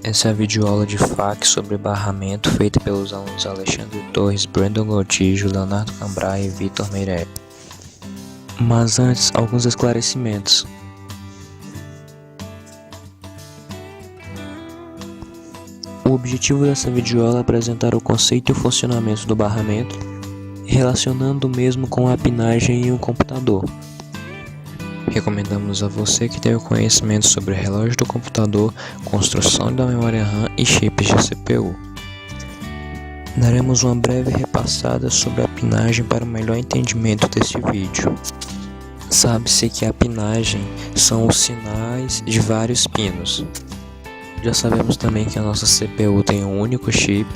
Essa é a videoaula de FAQ sobre barramento feita pelos alunos Alexandre Torres, Brandon Gontijo, Leonardo Cambrai e Vitor Meirelles. Mas antes, alguns esclarecimentos. O objetivo dessa videoaula é apresentar o conceito e o funcionamento do barramento, relacionando o mesmo com a pinagem em um computador. Recomendamos a você que tenha conhecimento sobre o relógio do computador, construção da memória RAM e chips de CPU. Daremos uma breve repassada sobre a pinagem para o melhor entendimento deste vídeo. Sabe-se que a pinagem são os sinais de vários pinos. Já sabemos também que a nossa CPU tem um único chip.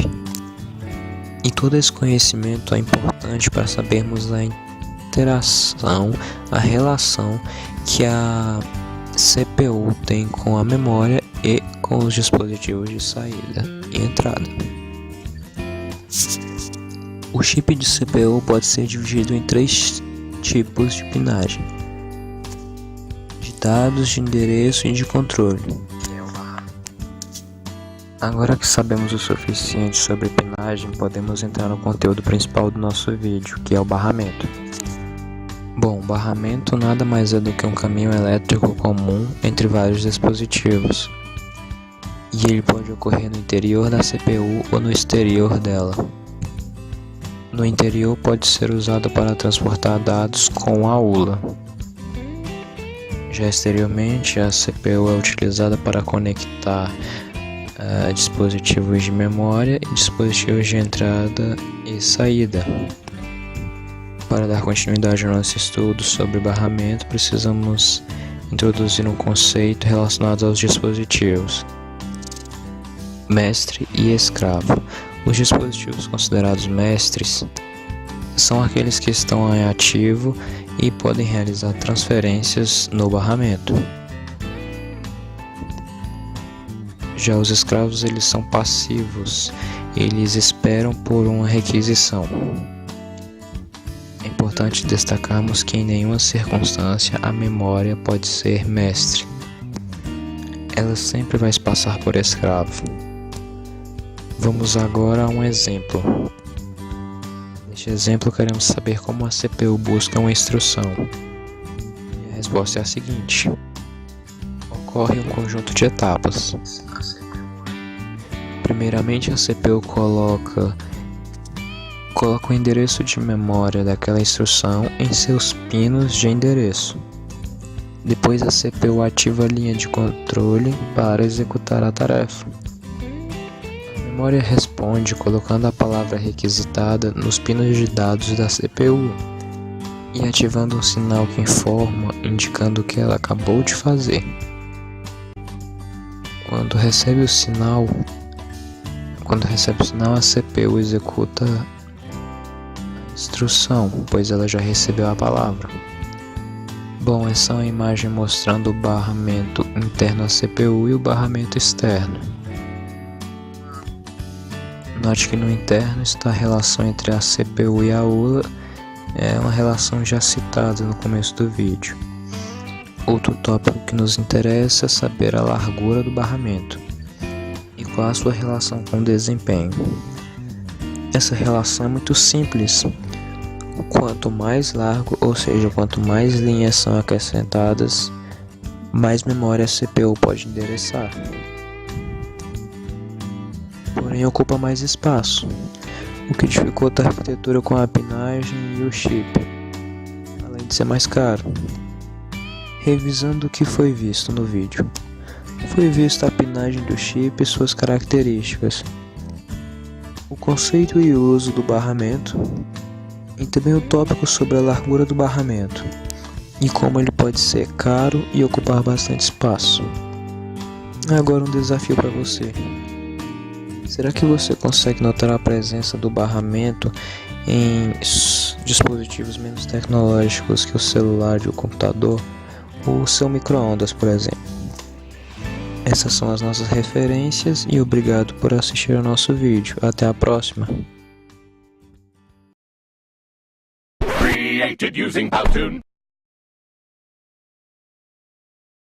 E todo esse conhecimento é importante para sabermos a interação, a relação que a CPU tem com a memória e com os dispositivos de saída e entrada. O chip de CPU pode ser dividido em três tipos de pinagem: de dados, de endereço e de controle. Agora que sabemos o suficiente sobre pinagem, podemos entrar no conteúdo principal do nosso vídeo, que é o barramento. Bom, o barramento nada mais é do que um caminho elétrico comum entre vários dispositivos. E ele pode ocorrer no interior da CPU ou no exterior dela. No interior pode ser usado para transportar dados com a ULA. Já exteriormente, a CPU é utilizada para conectar dispositivos de memória e dispositivos de entrada e saída. Para dar continuidade ao nosso estudo sobre barramento, precisamos introduzir um conceito relacionado aos dispositivos: mestre e escravo. Os dispositivos considerados mestres são aqueles que estão em ativo e podem realizar transferências no barramento. Já os escravos, eles são passivos, eles esperam por uma requisição. É importante destacarmos que em nenhuma circunstância a memória pode ser mestre. Ela sempre vai se passar por escravo. Vamos agora a um exemplo. Neste exemplo queremos saber como a CPU busca uma instrução. E a resposta é a seguinte: ocorre um conjunto de etapas. Primeiramente, a CPU coloca o endereço de memória daquela instrução em seus pinos de endereço. Depois, a CPU ativa a linha de controle para executar a tarefa. A memória responde colocando a palavra requisitada nos pinos de dados da CPU e ativando um sinal que informa, indicando o que ela acabou de fazer. Quando recebe o sinal, a CPU executa a instrução, pois ela já recebeu a palavra. Bom, essa é uma imagem mostrando o barramento interno à CPU e o barramento externo. Note que no interno está a relação entre a CPU e a ULA, é uma relação já citada no começo do vídeo. Outro tópico que nos interessa é saber a largura do barramento e qual a sua relação com o desempenho. Essa relação é muito simples. Quanto mais largo, ou seja, quanto mais linhas são acrescentadas, mais memória a CPU pode endereçar. Porém, ocupa mais espaço, o que dificulta a arquitetura com a pinagem e o chip, além de ser mais caro. Revisando o que foi visto no vídeo. Foi vista a pinagem do chip e suas características, o conceito e o uso do barramento, e também o tópico sobre a largura do barramento e como ele pode ser caro e ocupar bastante espaço. Agora um desafio para você. Será que você consegue notar a presença do barramento em dispositivos menos tecnológicos que o celular e o computador, ou o seu micro-ondas, por exemplo? Essas são as nossas referências e obrigado por assistir ao nosso vídeo. Até a próxima! Created using Powtoon.